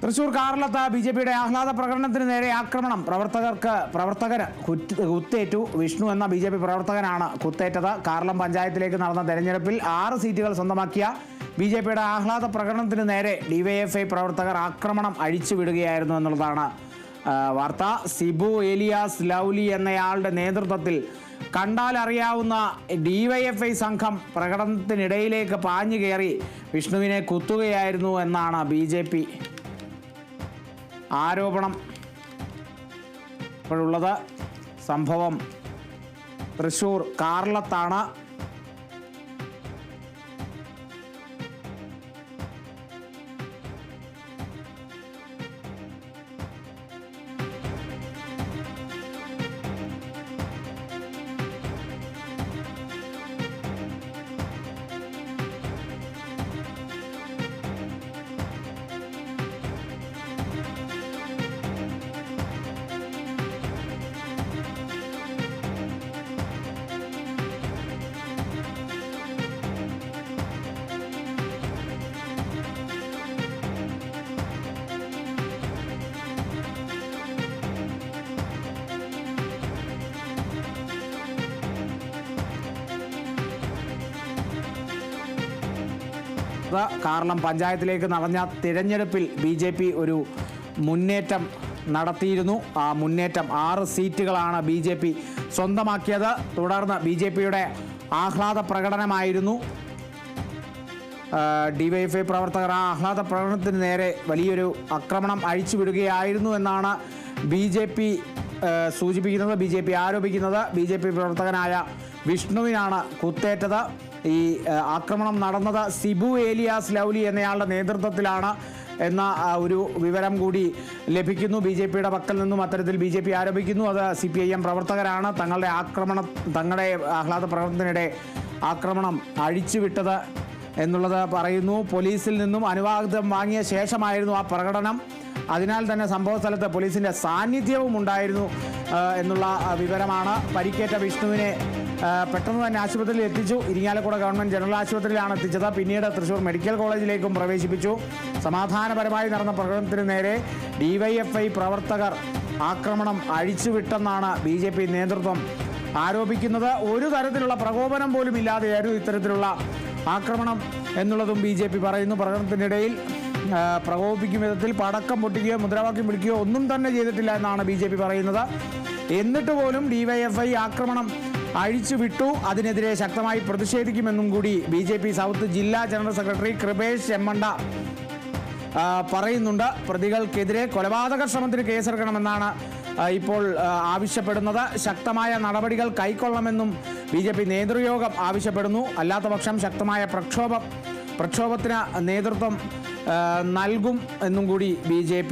തൃശൂർ കാർലത്ത് ബിജെപിയുടെ ആഹ്ലാദ പ്രകടനത്തിന് നേരെ ആക്രമണം. പ്രവർത്തകന് കുത്തേറ്റു. വിഷ്ണു എന്ന ബിജെപി പ്രവർത്തകനാണ് കുത്തേറ്റത്. കാർലം പഞ്ചായത്തിലേക്ക് നടന്ന തെരഞ്ഞെടുപ്പിൽ 6 സീറ്റുകൾ സ്വന്തമാക്കിയ ബിജെപിയുടെ ആഹ്ലാദ പ്രകടനത്തിന് നേരെ ഡിവൈഎഫ്ഐ പ്രവർത്തകർ ആക്രമണം അഴിച്ചുവിടുകയായിരുന്നു എന്നുള്ളതാണ് വാർത്ത. സിബു ഏലിയാസ് ലൗലി എന്നയാളുടെ നേതൃത്വത്തിൽ കണ്ടാലറിയാവുന്ന ഡിവൈഎഫ്ഐ സംഘം പ്രകടനത്തിനിടയിലേക്ക് പാഞ്ഞു കയറി വിഷ്ണുവിനെ കുത്തുകയായിരുന്നു എന്നാണ് ബിജെപി ആരോപണം. ഇപ്പോഴുള്ളത് സംഭവം തൃശൂർ കാർലത്താണ്. കാർലം പഞ്ചായത്തിലേക്ക് നടന്ന തിരഞ്ഞെടുപ്പിൽ ബിജെപി ഒരു മുന്നേറ്റം നടത്തിയിരുന്നു. ആ മുന്നേറ്റം 6 സീറ്റുകളാണ് ബിജെപി സ്വന്തമാക്കിയത്. തുടർന്ന് ബിജെപിയുടെ ആഹ്ലാദ പ്രകടനമായിരുന്നു. ഡിവൈഎഫ്ഐ പ്രവർത്തകർ ആ ആഹ്ലാദ പ്രകടനത്തിന് നേരെ വലിയൊരു ആക്രമണം അഴിച്ചുവിടുകയായിരുന്നു എന്നാണ് ബിജെപി സൂചിപ്പിക്കുന്നത്. ബിജെപി ആരോപിക്കുന്നത് ബിജെപി പ്രവർത്തകനായ വിഷ്ണുവിനാണ് കുത്തേറ്റത്. ഈ ആക്രമണം നടന്നത് സിബു ഏലിയാസ് ലൗലി എന്നയാളുടെ നേതൃത്വത്തിലാണ് എന്ന ഒരു വിവരം കൂടി ലഭിക്കുന്നു. ബിജെപിയുടെ പക്കൽ നിന്നും അത്തരത്തിൽ ബിജെപി ആരോപിക്കുന്നു. അത് CPIM പ്രവർത്തകരാണ് തങ്ങളുടെ ആഹ്ലാദ പ്രകടനത്തിനിടെ ആക്രമണം അഴിച്ചുവിട്ടത് എന്നുള്ളത് പറയുന്നു. പോലീസിൽ നിന്നും അനുവാദം വാങ്ങിയ ശേഷമായിരുന്നു ആ പ്രകടനം. അതിനാൽ തന്നെ സംഭവ സ്ഥലത്ത് പോലീസിൻ്റെ സാന്നിധ്യവും ഉണ്ടായിരുന്നു എന്നുള്ള വിവരമാണ്. പരിക്കേറ്റ വിഷ്ണുവിനെ പെട്ടെന്ന് തന്നെ ആശുപത്രിയിൽ എത്തിച്ചു. ഇരിങ്ങാലക്കുട ഗവൺമെൻറ് ജനറൽ ആശുപത്രിയിലാണ് എത്തിച്ചത്. പിന്നീട് തൃശൂർ മെഡിക്കൽ കോളേജിലേക്കും പ്രവേശിപ്പിച്ചു. സമാധാനപരമായി നടന്ന പ്രകടനത്തിന് നേരെ DYFI പ്രവർത്തകർ ആക്രമണം അഴിച്ചുവിട്ടെന്നാണ് BJP നേതൃത്വം ആരോപിക്കുന്നത്. ഒരു തരത്തിലുള്ള പ്രകോപനം പോലും ഇല്ലാതെയായിരുന്നു ഇത്തരത്തിലുള്ള ആക്രമണം എന്നുള്ളതും BJP പറയുന്നു. പ്രകടനത്തിനിടയിൽ പ്രകോപിപ്പിക്കും വിധത്തിൽ പടക്കം പൊട്ടിക്കുകയോ മുദ്രാവാക്യം വിളിക്കുകയോ ഒന്നും തന്നെ ചെയ്തിട്ടില്ല എന്നാണ് BJP പറയുന്നത്. എന്നിട്ട് പോലും DYFI ആക്രമണം അഴിച്ചുവിട്ടു. അതിനെതിരെ ശക്തമായി പ്രതിഷേധിക്കുമെന്നും കൂടി BJP സൗത്ത് ജില്ലാ ജനറൽ സെക്രട്ടറി കൃപേഷ് ചെമ്മണ്ട പറയുന്നുണ്ട്. പ്രതികൾക്കെതിരെ കൊലപാതക ശ്രമത്തിന് കേസെടുക്കണമെന്നാണ് ഇപ്പോൾ ആവശ്യപ്പെടുന്നത്. ശക്തമായ നടപടികൾ കൈക്കൊള്ളണമെന്നും BJP നേതൃയോഗം ആവശ്യപ്പെടുന്നു. അല്ലാത്തപക്ഷം ശക്തമായ പ്രക്ഷോഭത്തിന് നേതൃത്വം നൽകും എന്നും കൂടി BJP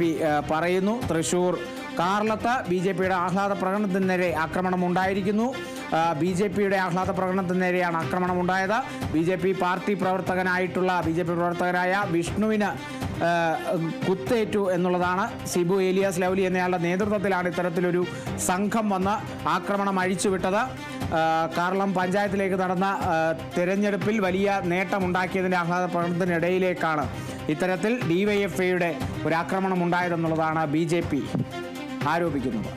പറയുന്നു. തൃശൂർ കാർലത്ത് BJPയുടെ ആഹ്ലാദ പ്രകടനത്തിന് നേരെ ആക്രമണം ഉണ്ടായിരിക്കുന്നു. BJPയുടെ ആഹ്ലാദ പ്രകടനത്തിന് നേരെയാണ് ആക്രമണം ഉണ്ടായത്. BJP പാർട്ടി പ്രവർത്തകരായ വിഷ്ണുവിന് കുത്തേറ്റു എന്നുള്ളതാണ്. സിബു ഏലിയാസ് ലൗലി എന്നയാളുടെ നേതൃത്വത്തിലാണ് ഇത്തരത്തിലൊരു സംഘം വന്ന് ആക്രമണം അഴിച്ചുവിട്ടത്. കാർലം പഞ്ചായത്തിലേക്ക് നടന്ന തിരഞ്ഞെടുപ്പിൽ വലിയ നേട്ടമുണ്ടാക്കിയതിൻ്റെ ആഹ്ലാദ പ്രകടനത്തിനിടയിലേക്കാണ് ഇത്തരത്തിൽ DYFIയുടെ ഒരു ആക്രമണം ഉണ്ടായതെന്നുള്ളതാണ് BJP ആരോപിക്കുന്നത്.